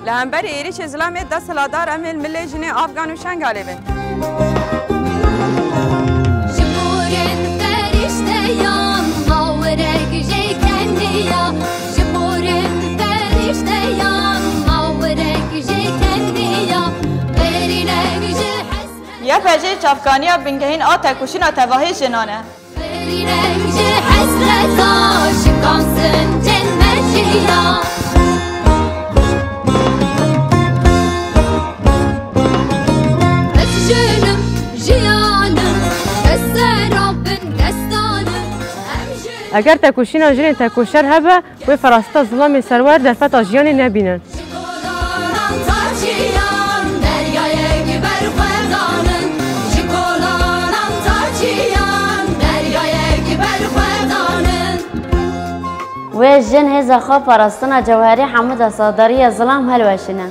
لهمبر ایریش ظلام دست لادار امیل ملی جنه افغان و شنگالی بن جبورن فرشتیان ماورک جکندیا جبورن فرشتیان ماورک جکندیا برینک جحسن یا پجه چافکانیا بنگهین آتا کشین آتا واهی جنانه برینک جحسرتا شکانسن جن مجیا اگر تکوشینا جن تکوشر هبه و فراستا ظلام سرور در فتا جیانی نبینن و جن هزا خواه پرستنا جوهری حمود صادری ظلام هلوشنن